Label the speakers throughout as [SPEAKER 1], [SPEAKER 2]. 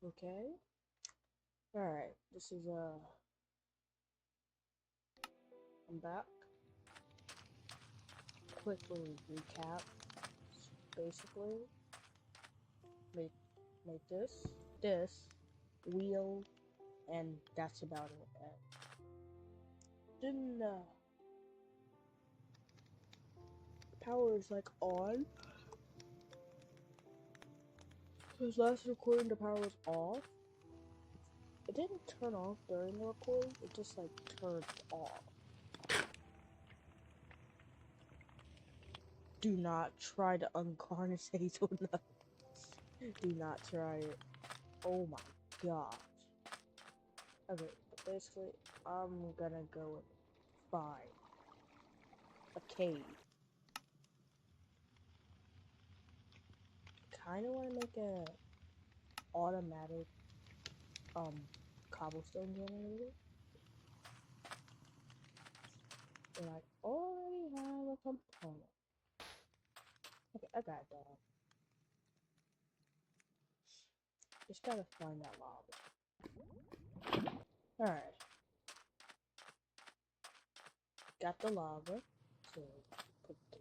[SPEAKER 1] Okay. Alright, this is I'm back. Quick little recap. Basically, make this, wheel, and that's about it. Then power is like on. Because last recording the power was off. It didn't turn off during the recording, it just like turned off. Do not try to unharness hazelnut. Do not try it. Oh my gosh. Okay, but basically, I'm gonna go and find a cave. Kinda wanna make a automatic cobblestone generator. And I already have a component. Okay, I got that. Just gotta find that lava. Alright. Got the lava. So put the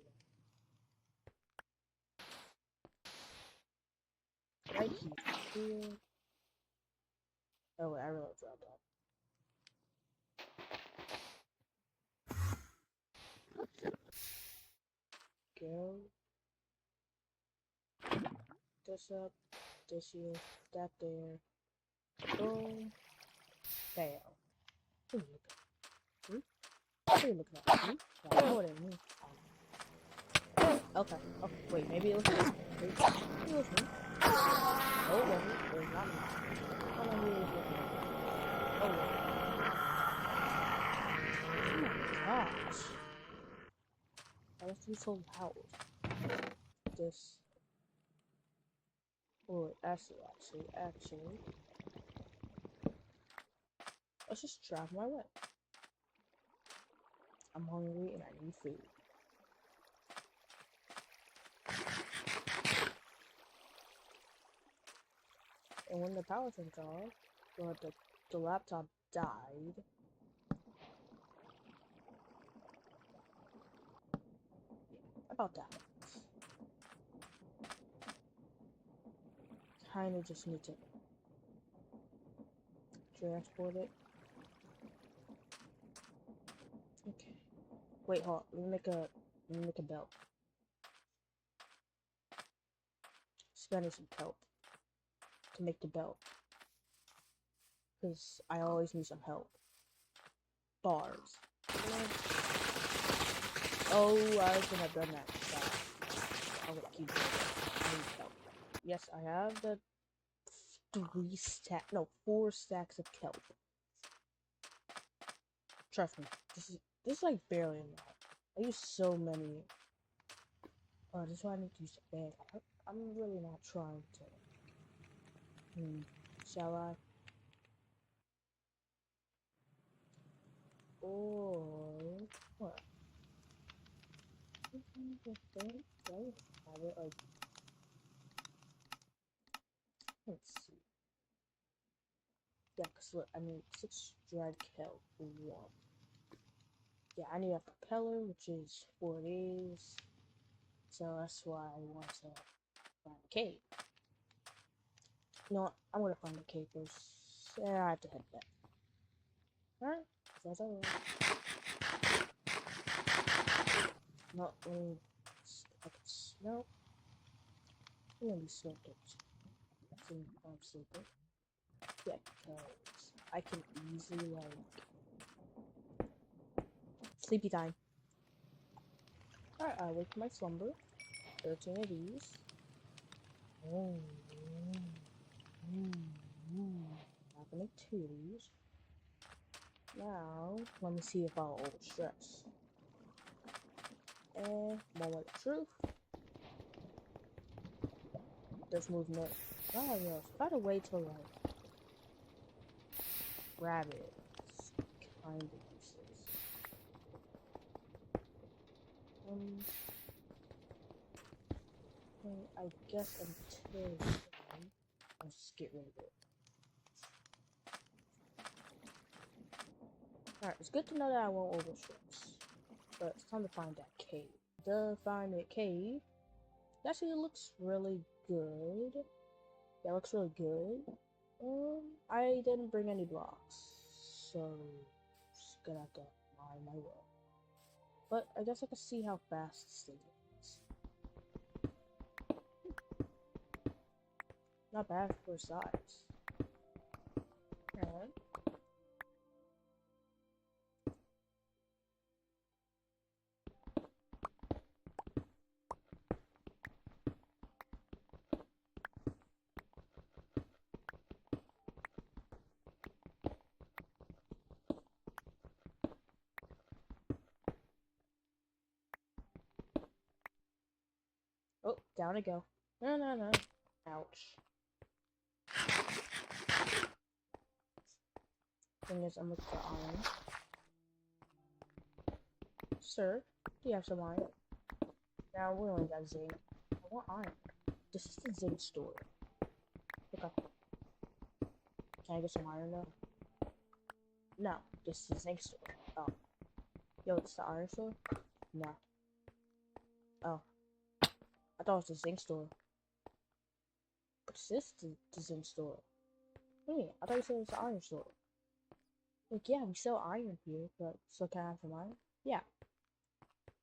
[SPEAKER 1] right here. Oh wait, I really dropped off. Go. This up. This here. That there. Boom. Bam. Who are you looking at? Hmm? Who are you looking at? Hmm? I know what it means. Okay. Okay. Wait, maybe it was me. Maybe it was me. Oh, it wasn't. It was not me. I don't know who it was looking at. Oh, wait. Oh my gosh. Why was it so loud? This. Oh, wait, actually. Let's just drive my way. I'm hungry and I need food. And when the power turns off, well, the laptop died. About that. Kinda just need to transport it. Okay. Wait, hold on. Let me make a belt. Spending some help to make the belt. Because I always need some help. Bars. Oh, I should have done that. I'm gonna keep doing it. I need help. Yes, I have the 4 stacks of kelp. Trust me, this is like barely enough. I use so many. Oh, this is why I need to use the bag. I'm really not trying to. Shall I? Or what? Have it like. Let's see. Yeah, cause look, I need 6 dried kelp for 1. Yeah, I need a propeller, which is 4 days. So that's why I want to find a cave. You know what? I'm gonna find a cave first. Yeah, I have to head back. Alright, that's alright. Not when I can smell. I'm gonna be smoked I'm sleeping. Yeah, because I can easily like sleepy time. Alright, I wake from my slumber. 13 of these. I'm gonna make 2 of these. Now, let me see if I'll stress. And moment of truth. There's movement. Oh yes, gotta wait till like grab it. It's kind of useless. I guess until then, I'll just get rid of it. Alright, it's good to know that I won't overstress. But it's time to find that cave. To find that cave. It actually looks really good. That looks really good. I didn't bring any blocks. So, just gonna have to mine my way. But I guess I can see how fast this thing is. Not bad for size. Alright. Oh, down I go. No, no, no. Ouch. Thing is, I'm looking for iron. Sir, do you have some iron? Now, we only got zinc. I want iron. This is the zinc store. Look up. Can I get some iron though? No, this is the zinc store. Oh. Yo, it's the iron store? No. Oh. I thought it was the zinc store. But this is the zinc store. Hey, I thought you said it was the iron store. Like, yeah, we sell iron here, but so can I have some iron? Yeah.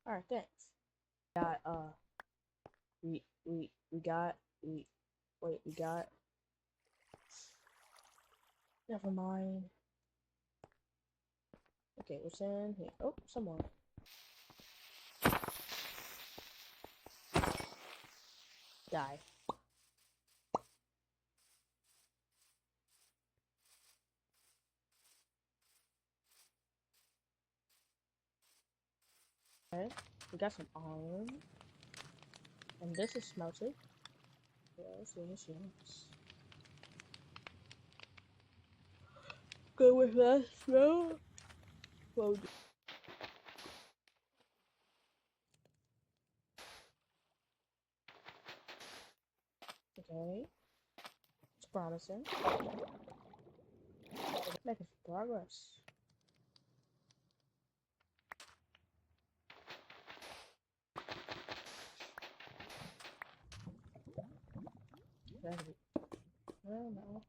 [SPEAKER 1] Alright, thanks. Got, we got, never mind. Okay, what's in here? Oh, someone. Die. Okay, we got some iron. And this is smelted. Yes, yes, yes. Go with that smell. Whoa. Okay. It's promising. Making some progress. Well, no,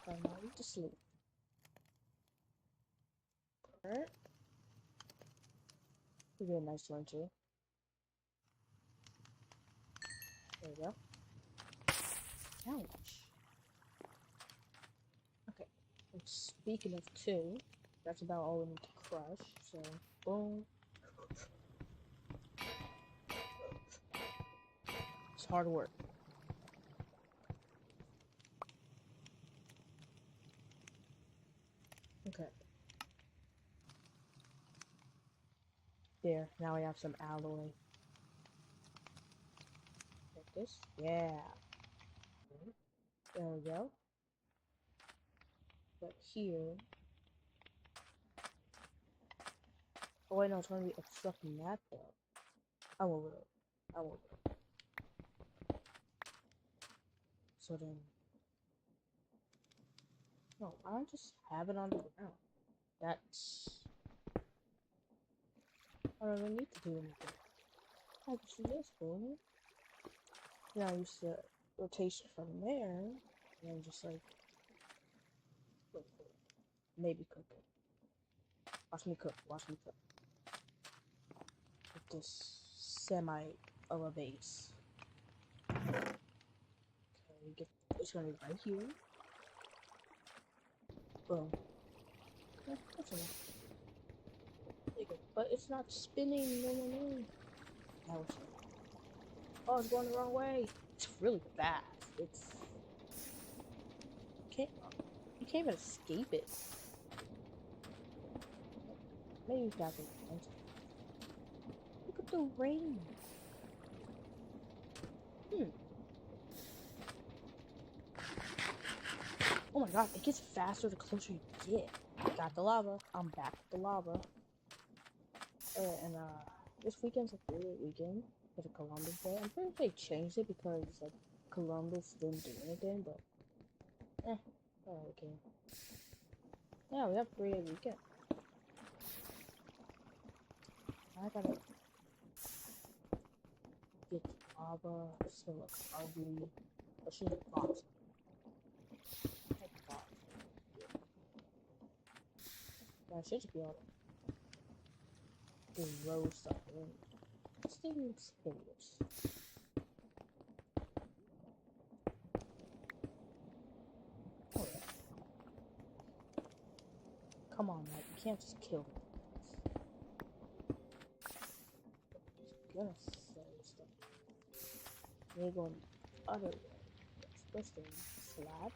[SPEAKER 1] I'm ready to sleep. Alright. We get a nice one too. There we go. Ouch. Okay. And speaking of two, that's about all we need to crush. So, boom. It's hard work. Okay. There. Now we have some alloy. Like this. Yeah. There we go. But here. Oh wait, no, it's gonna be obstructing that though. I will it. I will it. So then. No, I just have it on the ground. That's. I don't even need to do anything. I just do this, boom. Then I use the rotation from there, and then just like. Maybe cook it. Watch me cook. Watch me cook. With this semi of a base. Okay, get. It's gonna be right here. Boom. Yeah, that's enough. There you go. But it's not spinning. No, no, no. Now it's. Oh, it's going the wrong way. It's really fast. It's. You can't even escape it. Maybe you got to. Look at the rain. Oh my god, it gets faster the closer you get. Got the lava. I'm back with the lava. And this weekend's a really weekend for the Columbus Day. I'm pretty sure they changed it because like Columbus didn't do anything, but okay. Yeah, we have a 3-day weekend. I gotta get lava. It's gonna look ugly. But she's a box. I should just be able to grow stuff in. This thing looks hideous. Oh yeah. Come on, Mike. You can't just kill me. He's gonna sell stuff. We're going the other way. What's the slab?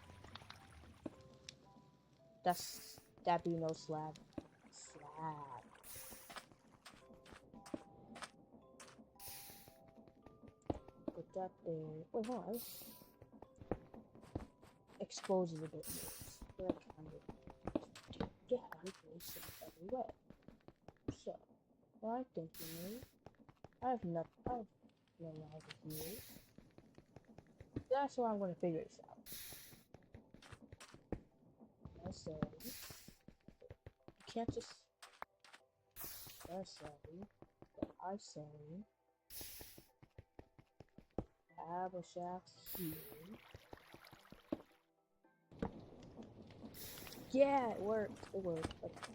[SPEAKER 1] That be no slab. Slab. Put that there. Wait, hold on. Exposes a bit more. That kind of dehydrates everywhere. So, what I'm thinking is, I have no knowledge here. That's why I'm gonna figure this out. I say, you can't just. I say, have a shaft here. Yeah, it worked. It worked. Okay.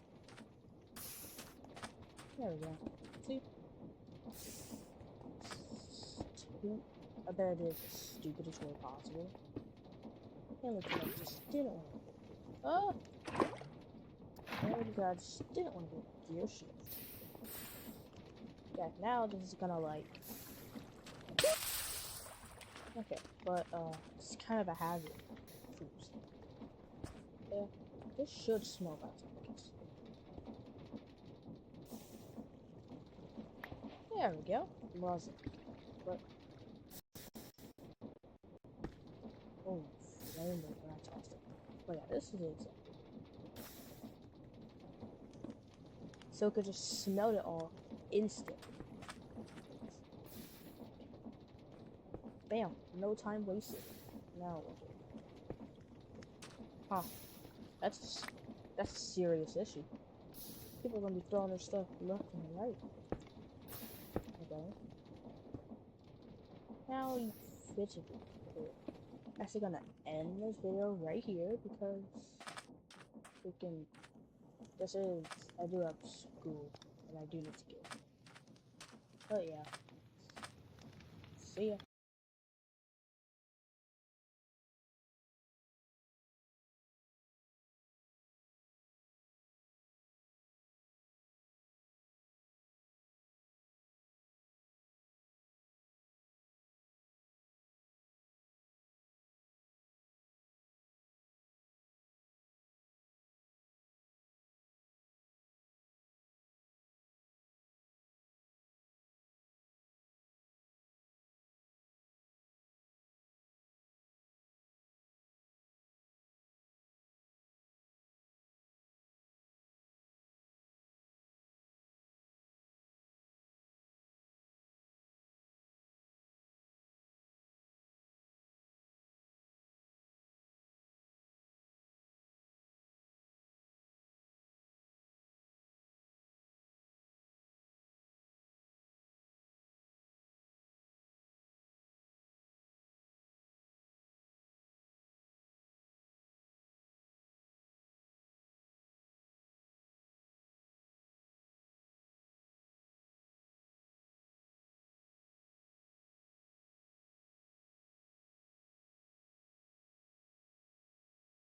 [SPEAKER 1] There we go. See? I bet I did the stupidest way possible. And look, I just didn't want to. Oh! There we go. I just didn't want to do gear shift. Yeah, now this is gonna like. Okay, but it's kind of a hazard. Oops. Yeah, this should smell bad. There we go. Muzzle. But oh, flame was fantastic. But yeah, this is it. So it could just smelt it all instantly. Bam! No time wasted. Now we'll do. Huh? That's a serious issue. People are gonna be throwing their stuff left and right. Okay. Now we physically. Actually gonna end this video right here because we can. I do have school and I do need to get. But yeah. See ya.